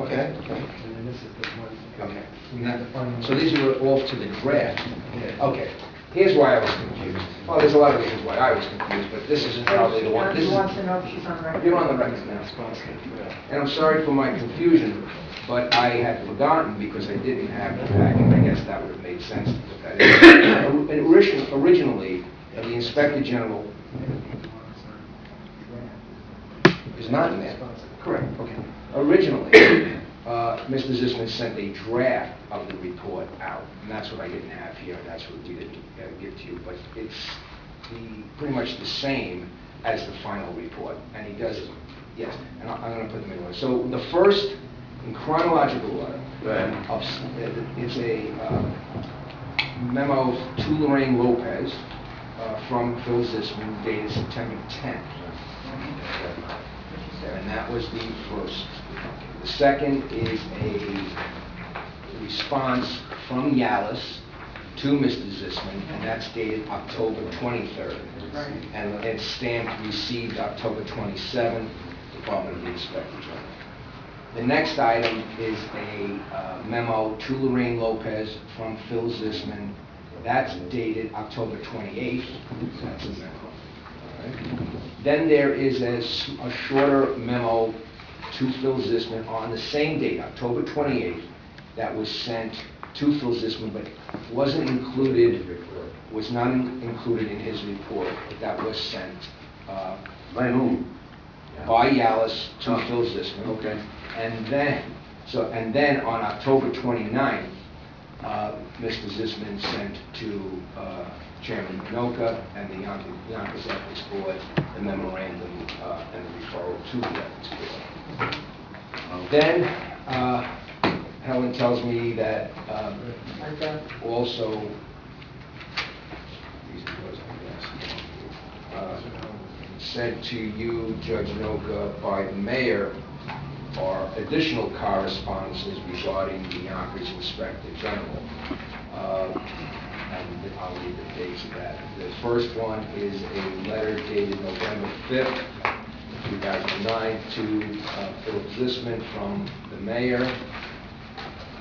Okay. And then this is the one. Okay. We have the final. So these were off to the draft. Okay. Here's why I was confused. Well, there's a lot of reasons why I was confused, but this isn't probably the one. This He is, wants to know if she's on record. you're on the record now. And I'm sorry for my confusion, but I had forgotten because I didn't have the packet. I guess that would have made sense to put that in. Originally, the Inspector General is not in there. Correct, okay. Originally, Mr. Zisman sent a draft of the report out, and that's what I didn't have here, and that's what we didn't give to you, but it's pretty much the same as the final report, and he does, yes, and I'm going to put them in order. So the first, in chronological order, it's a memo to Lorraine Lopez from Phil Zisman dated September 10th. And that was the first. The second is a response from YALIS to Mr. Zisman, and that's dated October 23rd. And it's stamped received October 27th, Department of the Inspector General. The next item is a memo to Lorraine Lopez from Phil Zisman. That's dated October 28th. That's a memo. Then there is a shorter memo to Phil Zisman on the same date, October 28th, that was sent to Phil Zisman, but wasn't included, was not included in his report, but that was sent. By whom? By YALIS to Phil Zisman. Okay. And then on October 29th, Mr. Zisman sent to Chairman Minoka and the Yonkers Ethics Board the memorandum and the referral to the Ethics Board. Then Helen tells me that also sent to you, Judge Minoka, by the mayor are additional correspondences regarding the Yonkers Inspector General. And I'll read the dates of that. The first one is a letter dated November 5th, 2009 to Philip Zisman from the mayor.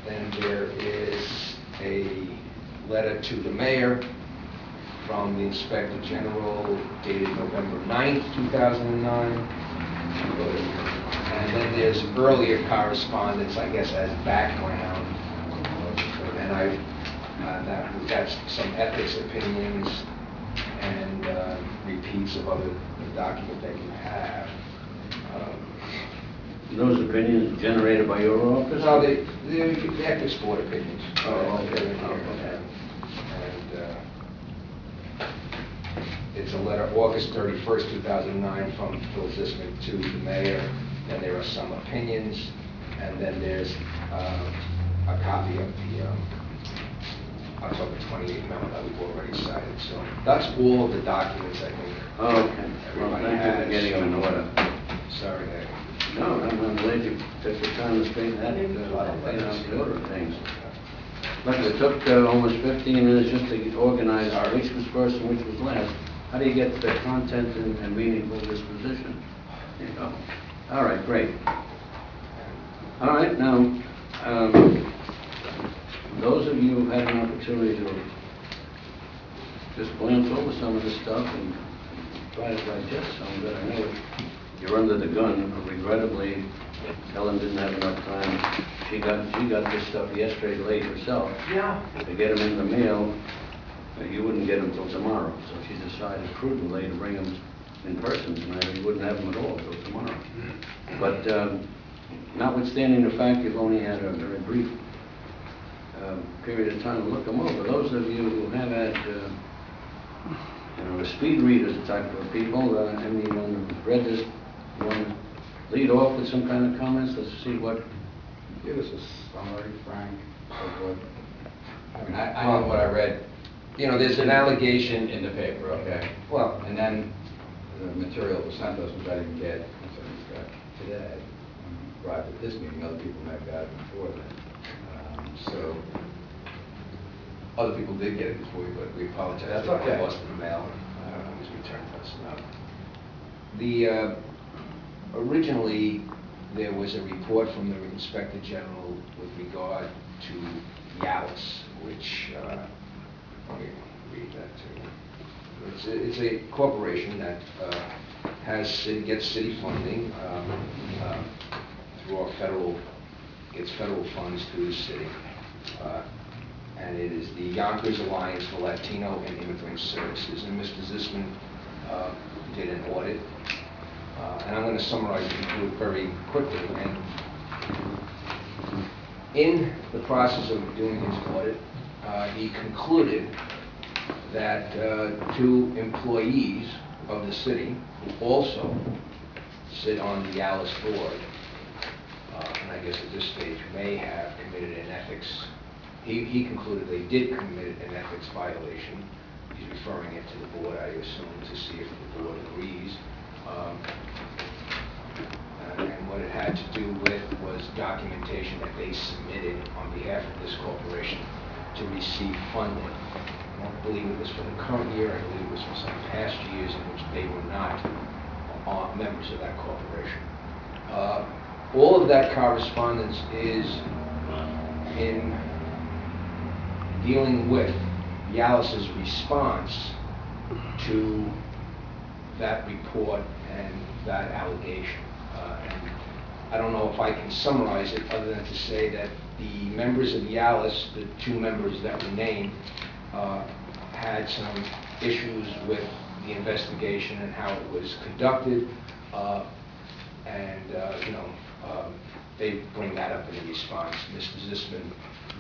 Then there is a letter to the mayor from the Inspector General dated November 9th, 2009. And then there's earlier correspondence, I guess, as background. And that's some ethics opinions and repeats of other documents that you have. Those opinions generated by your office? No, the ethics board opinions. Oh, okay. And it's a letter, August 31st, 2009, from Phil Zisman to the mayor. Then there are some opinions, and then there's a copy of the October 28th memo that we've already cited. So that's all of the documents, I think. Oh, okay. Well, thank you for getting them in order. Sorry, Nick. No, I'm glad you took the time to straighten that out the order of things. Look, it took almost 15 minutes just to organize which was first and which was last. How do you get the content and meaningful disposition? You know. All right, great. All right, now, those of you who had an opportunity to just glance over some of this stuff and try to digest some of it, I know you're under the gun. Regrettably, Helen didn't have enough time. She got this stuff yesterday late herself. Yeah. To get them in the mail, you wouldn't get them until tomorrow. So she decided prudently to bring them in person tonight, or you wouldn't have them at all until tomorrow. But notwithstanding the fact you've only had a very brief period of time to look them over, those of you who have had, the speed readers type of people, anyone who's read this, you want to lead off with some kind of comments? Let's see what. Give us a summary, Frank, of what. I mean, I know what I read. You know, there's an allegation in the paper, okay? Well, And then the material was sent to us, which I didn't get, so we got today. Arrived at this meeting, other people may have got it before then. So other people did get it before you, but we apologize. That's for okay. the loss of the mail. It was returned to us. No. The originally there was a report from the Inspector General with regard to YALIS, which, let me read that to you. It's a corporation that gets city funding through our gets federal funds through the city. And it is the Yonkers Alliance for Latino and Immigrant Services. And Mr. Zisman did an audit. And I'm going to summarize it very quickly. And in the process of doing his audit, he concluded that 2 employees of the city who also sit on the YALIS board, and I guess at this stage may have committed an ethics, he concluded they did commit an ethics violation. He's referring it to the board, I assume, to see if the board agrees. And what it had to do with was documentation that they submitted on behalf of this corporation to receive funding. I don't believe it was for the current year, I believe it was for some past years in which they were not members of that corporation. All of that correspondence is in dealing with YALIS's response to that report and that allegation. And I don't know if I can summarize it other than to say that the members of YALIS, the 2 members that were named, had some issues with the investigation and how it was conducted, they bring that up in the response. Mr. Zisman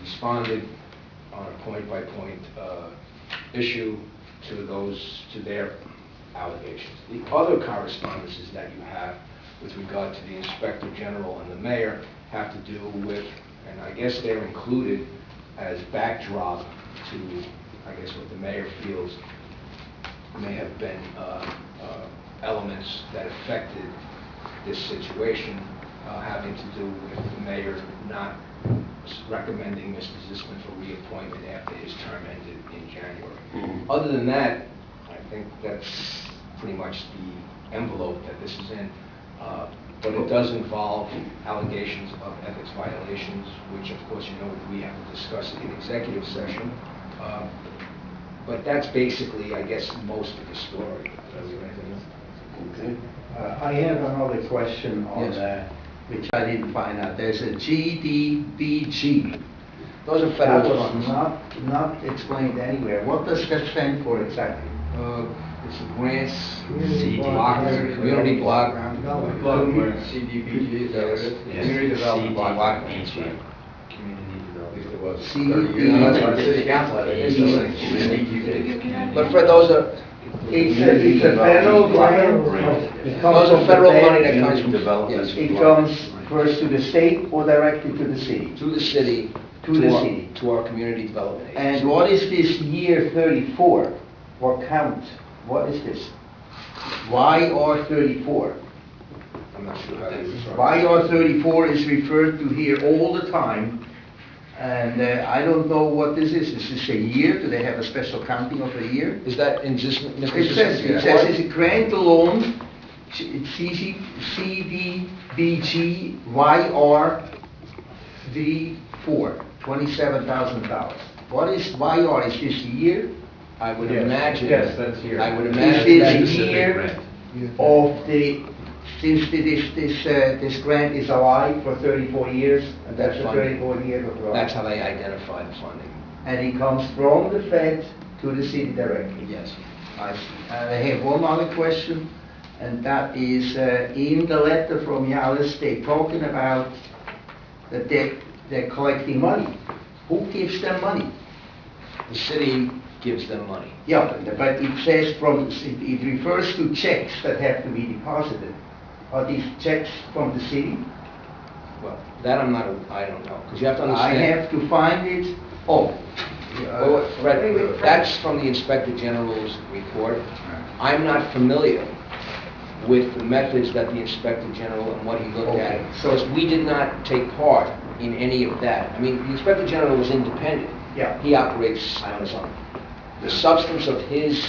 responded on a point-by-point issue to their allegations. The other correspondences that you have with regard to the Inspector General and the Mayor have to do with, and I guess they're included as backdrop to, I guess, what the Mayor feels may have been elements that affected this situation, having to do with the Mayor not recommending Mr. Zisman for reappointment after his term ended in January. Other than that, I think that's pretty much the envelope that this is in. But it does involve allegations of ethics violations, which of course we have to discuss in executive session. But that's basically, I guess, most of the story. Okay. I have another question on Yes. which I didn't find out. There's a GDBG. Those are That federal was funds. not explained anywhere. What does that stand for exactly? It's a grants, Community block, block, community block. CDBG, is that what it is? Community Development Block Grant. At least it was. 30 years ago. That's our city council had it. But for those are, It's a federal grant. It comes those are from the federal state. money that comes from, yes, It comes first to the state or directly to the city? to the city. To the our- city. To our community development agency. And what is this year 34? What count? What is this? YR 34. I'm not sure how they refer. YR 34 is referred to here all the time, and I don't know what this is. Is this a year? Do they have a special counting of a year? Is that in just Mr. It says, Zisman's it's a grant alone, CDBG YR V4, $27,000. What is YR? Is this a year? I would Yes. imagine. Yes, that's here. I would Is imagine this that a specific year grant. of since this grant is alive for 34 years, and that's the That's fine. 34 years of grant. that's how they identify the funding. And it comes from the Fed to the city directly. Yes. I see. I have one other question, and that is, in the letter from YALIS, they're talking about that they're collecting money. Who gives them money? The city gives them money. Yeah, but it says it refers to checks that have to be deposited. Are these checks from the city? Well, that I don't know, because you have to I understand. have to find it. Oh. Well, Fred, that's from the Inspector General's report. I'm not familiar with the methods that the Inspector General and what he looked at, Okay, so- because we did not take part in any of that. I mean, the Inspector General was independent. Yeah. He operates on his own. The substance of his